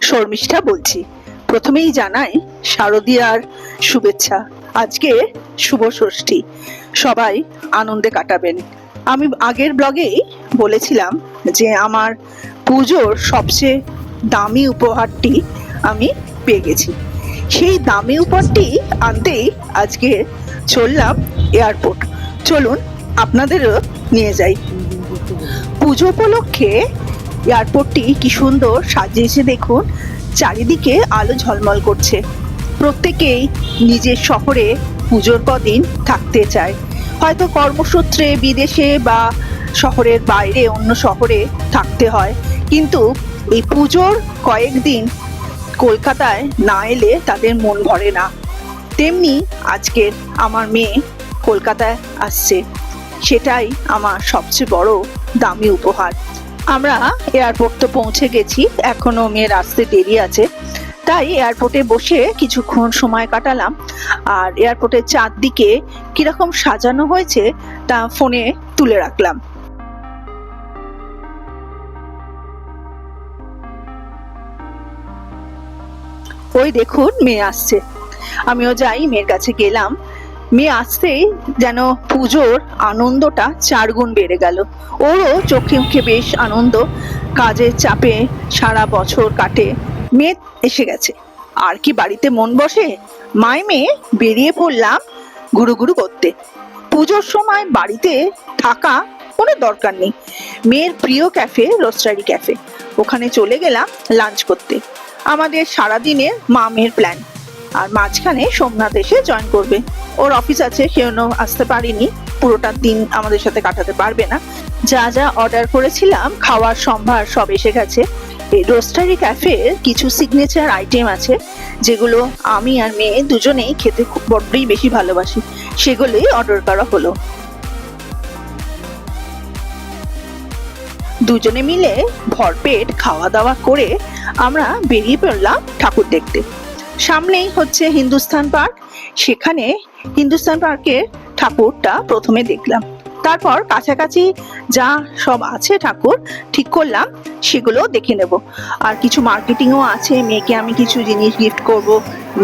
শর্মিষ্ঠা বলছি। প্রথমেই জানাই শারদীয়ার শুভেচ্ছা। আজকে শুভ ষষ্ঠী, সবাই আনন্দে কাটাবেন। আমি আগের ব্লগেই বলেছিলাম যে আমার পুজোর সবচেয়ে দামি উপহারটি আমি পেয়ে গেছি। সেই দামি উপহারটি আনতেই আজকে চললাম এয়ারপোর্ট। চলুন আপনাদেরও নিয়ে যাই। পুজো উপলক্ষে এয়ারপোর্টটি কি সুন্দর সাজিয়েছে দেখুন, চারিদিকে আলো ঝলমল করছে। প্রত্যেকেই নিজের শহরে পুজোর কদিন থাকতে চায়, হয়তো কর্মসূত্রে বিদেশে বা শহরের বাইরে অন্য শহরে থাকতে হয়, কিন্তু এই পুজোর কয়েকদিন কলকাতায় না এলে তাদের মন ভরে না। তেমনি আজকের আমার মেয়ে কলকাতায় আসছে, সেটাই আমার সবচেয়ে বড় দামি উপহার। আমরা এয়ারপোর্ট তো পৌঁছে গেছি, এখনো মেয়ের আসতে দেরি আছে, তাই এয়ারপোর্টে বসে কিছুক্ষণ সময় কাটালাম। আর এয়ারপোর্টের চারদিকে কিরকম সাজানো হয়েছে তা ফোনে তুলে রাখলাম। ওই দেখুন মেয়ে আসছে, আমিও যাই, মেয়ের কাছে গেলাম। মেয়ে আসতেই যেন পুজোর আনন্দটা 4 গুণ বেড়ে গেল। ওরও চোখে মুখে বেশ আনন্দ, কাজের চাপে সারা বছর কাটে, মেয়ে এসে গেছে, আর কি বাড়িতে মন বসে। মায় মেয়ে বেরিয়ে পড়লাম ঘুরু ঘুরু করতে। পুজোর সময় বাড়িতে থাকা কোনো দরকার নেই। মেয়ের প্রিয় ক্যাফে রোস্টারি ক্যাফে, ওখানে চলে গেলাম লাঞ্চ করতে। আমাদের সারাদিনের মা মেয়ের প্ল্যান। আর মাঝখানে সোমনাথ এসে জয়েন করবে, ওর অফিস আছে, সেজন্য আসতে পারিনি, পুরোটা দিন আমাদের সাথে কাটাতে পারবে না। যা যা অর্ডার করেছিলাম খাওয়ার সম্ভার সব এসে গেছে। এই রোস্টারি ক্যাফের কিছু সিগনেচার আইটেম আছে যেগুলো আমি আর মেয়ে দুজনেই খেতে খুব বড্ডই বেশি ভালোবাসি, সেগুলোই অর্ডার করা হলো। দুজনে মিলে ভরপেট খাওয়া দাওয়া করে আমরা বেরিয়ে পড়লাম ঠাকুর দেখতে। সামনেই হচ্ছে হিন্দুস্তান পার্ক, সেখানে হিন্দুস্তান পার্কের ঠাকুরটা প্রথমে দেখলাম, তারপর কাছাকাছি যা সব আছে ঠাকুর ঠিক করলাম সেগুলো দেখে নেব। আর কিছু মার্কেটিংও আছে, মেয়েকে আমি কিছু জিনিস গিফট করব,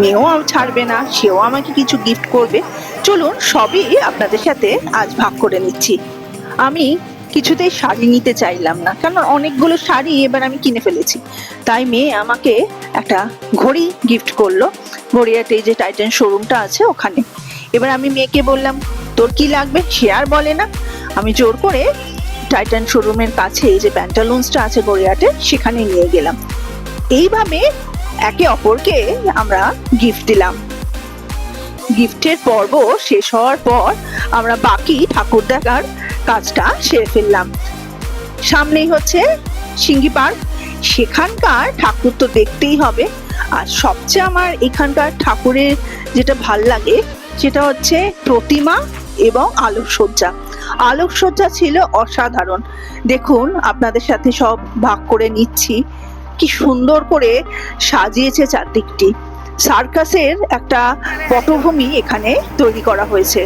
মেয়েও ছাড়বে না, সেও আমাকে কিছু গিফট করবে। চলুন সবই আপনাদের সাথে আজ ভাগ করে নিচ্ছি। আমি কিছুতেই শাড়ি নিতে চাইলাম না, কারণ অনেকগুলো শাড়ি এবার আমি কিনে ফেলেছি। তাই মেয়ে আমাকে একটা ঘড়ি গিফট করলো, গড়িয়াতে যে টাইটান শোরুমটা আছে ওখানে। এবার আমি মেয়েকে বললাম তোর কি লাগবে, সে আর বলে না। আমি জোর করে টাইটান শোরুমের কাছে যে প্যান্টালুন্সটা আছে গড়িয়াতে সেখানে নিয়ে গেলাম। এইভাবে একে অপরকে আমরা গিফট দিলাম। গিফটের পর্ব শেষ হওয়ার পর আমরা বাকি ঠাকুর দেখার কাজটা সেরে ফেললাম। সামনেই হচ্ছে সিঙ্গি পার্ক, সেখানকার ঠাকুর তো দেখতেই হবে। আর সবচেয়ে আমার এখানকার ঠাকুরের যেটা ভাল লাগে সেটা হচ্ছে প্রতিমা এবং আলোকসজ্জা। আলোকসজ্জা ছিল অসাধারণ। দেখুন আপনাদের সাথে সব ভাগ করে নিচ্ছি, কি সুন্দর করে সাজিয়েছে চারদিকটি। সার্কাসের একটা পটভূমি এখানে তৈরি করা হয়েছে।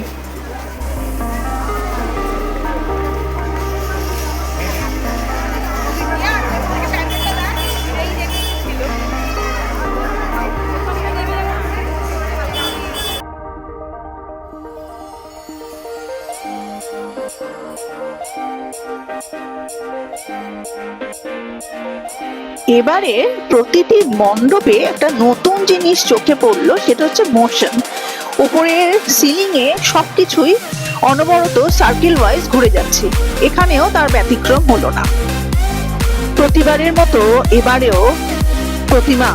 এবারে প্রতিটি মণ্ডপে একটা নতুন জিনিস চোখে পড়লো, সেটা হচ্ছে মোশন। উপরের সিলিং এ সবকিছুই অনবরত সার্কেল ওয়াইজ ঘুরে যাচ্ছে, এখানেও তার ব্যতিক্রম হলো না। প্রতিবারের মতো এবারেও প্রতিমা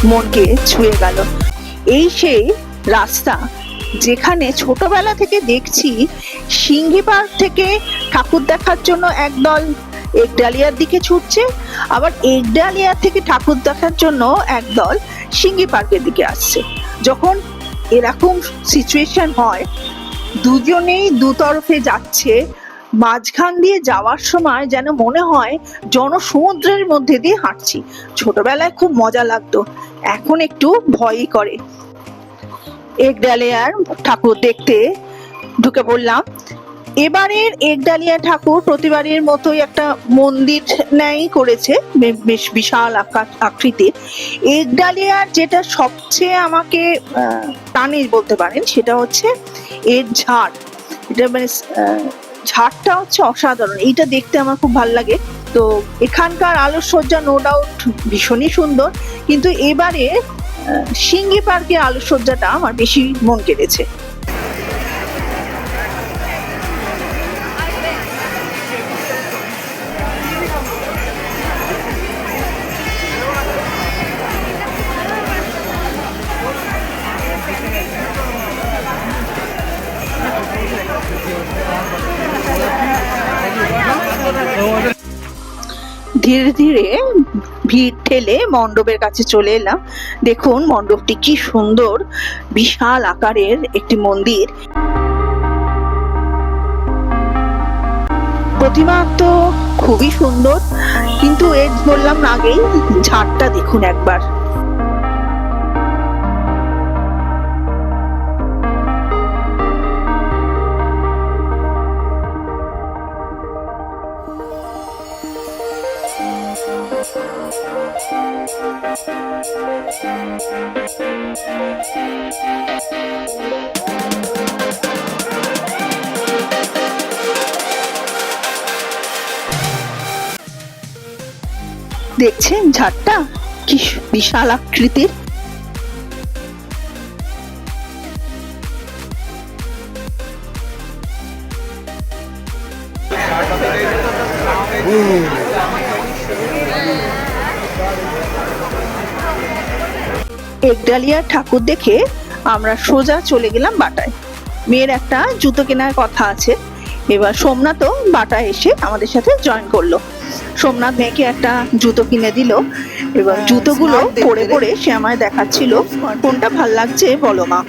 মনকে ছুঁয়ে গেল। এই সেই রাস্তা যেখানে ছোটবেলা থেকে দেখছি সিঙ্গি পার্ক থেকে ঠাকুর দেখার জন্য একদল একডালিয়ার দিকে ছুটছে, আবার একডালিয়া থেকে ঠাকুর দেখার জন্য একদল সিঙ্গি পার্কের দিকে আসছে। যখন এরকম সিচুয়েশন হয়, দুজনেই দুতরফে যাচ্ছে, মাঝখান দিয়ে যাওয়ার সময় যেন মনে হয় জনসমুদ্রের মধ্যে দিয়ে হাঁটছি। ছোটবেলায় খুব মজা লাগতো, এখন একটু ভয়ই করে। একডালিয়ার ঠাকুর দেখতে ঢুকে পড়লাম। এবারের একডালিয়া ঠাকুর প্রতিবারের মতোই একটা মন্দির ন্যায় করেছে, বেশ বিশাল আকৃতির। একডালিয়ার যেটা সবচেয়ে আমাকে টানে বলতে পারেন সেটা হচ্ছে এর ঝাড়। এটা মানে ঝাড়টা হচ্ছে অসাধারণ, এইটা দেখতে আমার খুব ভালো লাগে। তো এখানকার আলোকসজ্জা নো ডাউট ভীষণই সুন্দর, কিন্তু এবারে সিঙ্গি পার্কের আলোকসজ্জাটা আমার বেশি মন কেড়েছে। ধীরে ধীরে ভিড় ঠেলে মণ্ডপের কাছে চলে এলাম। দেখুন মণ্ডপটি কি সুন্দর, বিশাল আকারের একটি মন্দির। প্রতিমা তো খুবই সুন্দর, কিন্তু এর বললাম আগেই ঝাড়টা দেখুন একবার। দেখছেন ঝাড়টা কি বিশাল আকৃতির। একডালিয়ার ঠাকুর দেখে আমরা সোজা চলে গেলাম বাটায়। মেয়ের একটা জুতো কেনার কথা আছে, এবার সোমনাথও বাটায় এসে আমাদের সাথে জয়েন করলো। সোমনাথ মেয়েকে একটা জুতো কিনে দিল। এবার জুতোগুলো পরে পরে সে আমায় দেখাচ্ছিল কোনটা ভাল লাগছে বলো মা।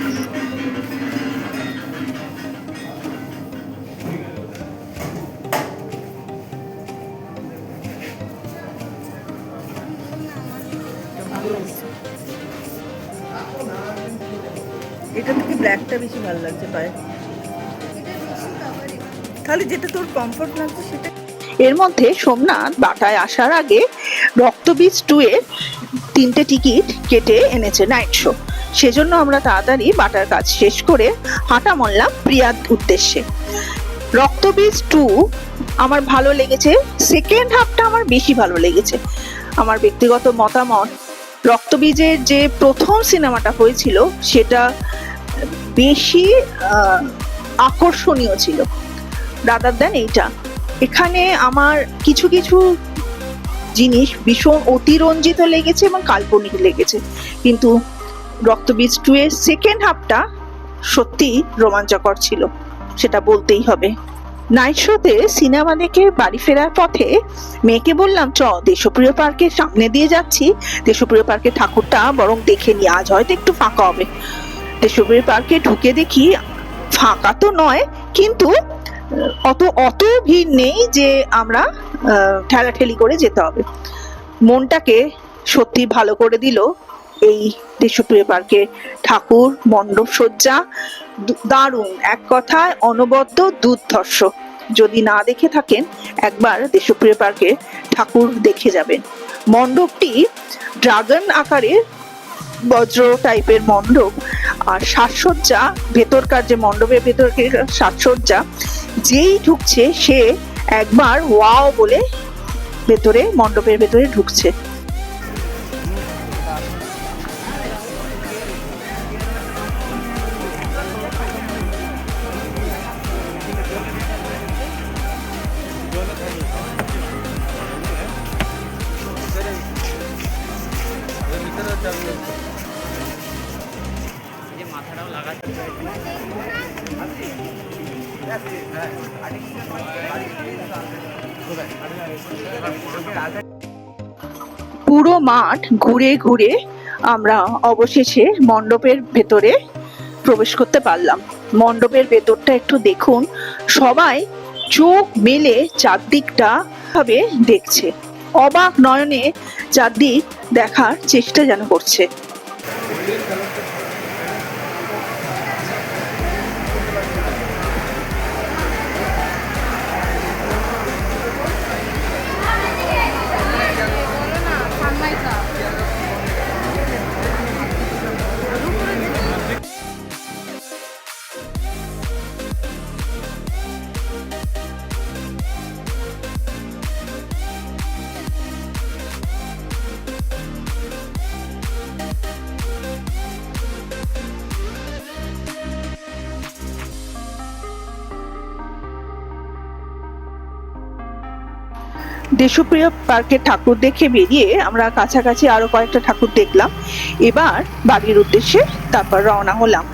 এটা থেকে ব্ল্যাকটা বেশি ভালো লাগছে পায়ে, তাহলে যেটা তোর কমফোর্ট লাগছে সেটা। এর মধ্যে সোমনাথ বাটায় আসার আগে রক্তবীজ 2 এর 3টে টিকিট কেটে এনেছে নাইট শো। সেজন্য আমরা তাড়াতাড়ি বাটার কাজ শেষ করে হাঁটা মারলাম প্রিয়ার উদ্দেশ্যে। রক্তবীজ 2 আমার ভালো লেগেছে, সেকেন্ড হাফটা আমার বেশি ভালো লেগেছে। আমার ব্যক্তিগত মতামত, রক্তবীজের যে প্রথম সিনেমাটা হয়েছিল সেটা বেশি আকর্ষণীয় ছিল রাদার দ্যান এইটা। এখানে আমার কিছু কিছু জিনিস ভীষণ অতিরঞ্জিত লেগেছে এবং কাল্পনিক লেগেছে, কিন্তু রক্তবীজ 2 এর সেকেন্ড হাফটা সত্যি রোমাঞ্চকর ছিল, সেটা বলতেই হবে। নাইট শোতে সিনেমা দেখে বাড়ি ফেরার পথে মেয়েকে বললাম, চ দেশপ্রিয় পার্কের সামনে দিয়ে যাচ্ছি, দেশপ্রিয় পার্কের ঠাকুরটা বরং দেখে নি, আজ হয়তো একটু ফাঁকা হবে। দেশপ্রিয় পার্কে ঢুকে দেখি ফাঁকা তো নয়, কিন্তু অত ভিড় নেই যে আমরা ঠেলাঠেলি করে যেতে হবে। মনটাকে সত্যি ভালো করে দিল এই দেশপ্রিয় পার্কে ঠাকুর মণ্ডপ সজ্জা, দারুণ, এক কথায় অনবদ্য দুর্ধর্ষ। যদি না দেখে থাকেন একবার দেশপ্রিয় পার্কে ঠাকুর দেখে যাবেন। মণ্ডপটি ড্রাগন আকারের বজ্র টাইপের মণ্ডপ, আর সাজসজ্জা ভেতরকার যে মণ্ডপের ভেতরকার সাজসজ্জা, যেই ঢুকছে সে একবার ওয়াও বলে ভেতরে মণ্ডপের ভেতরে ঢুকছে। পুরো মাঠ ঘুরে ঘুরে আমরা অবশেষে মণ্ডপের ভেতরে প্রবেশ করতে পারলাম। মণ্ডপের ভেতরটা একটু দেখুন, সবাই চোখ মেলে চারদিকটা ভাবে দেখছে, অবাক নয়নে চারদিক দেখার চেষ্টা যেন করছে। দেশপ্রিয় পার্কের ঠাকুর দেখে বেরিয়ে আমরা কাছাকাছি আরো কয়েকটা ঠাকুর দেখলাম। এবার বাড়ির উদ্দেশ্যে তারপর রওনা হলাম।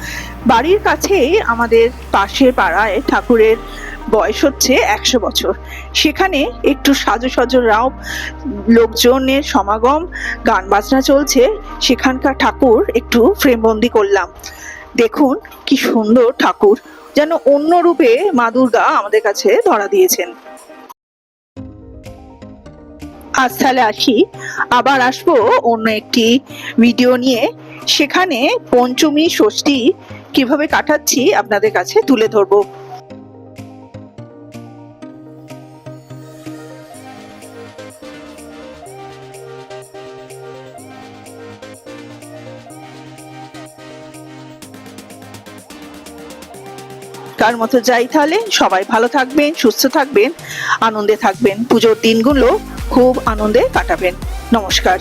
বাড়ির কাছেই আমাদের পাশের পাড়ায় ঠাকুরের বয়স হচ্ছে 100 বছর। সেখানে একটু সাজো সাজো রাও, লোকজনের সমাগম, গান বাজনা চলছে। সেখানকার ঠাকুর একটু ফ্রেমবন্দি করলাম। দেখুন কি সুন্দর ঠাকুর, যেন অন্য রূপে মা দুর্গা আমাদের কাছে ধরা দিয়েছেন। আজ তাহলে আসি, আবার আসবো অন্য একটি ভিডিও নিয়ে। সেখানে পঞ্চমী ষষ্ঠী কিভাবে কাটাচ্ছি আপনাদের কাছে তুলে ধরবো। কার মতো যাই, তাহলে সবাই ভালো থাকবেন, সুস্থ থাকবেন, আনন্দে থাকবেন, পুজোর দিনগুলো খুব আনন্দে কাটাবেন। নমস্কার।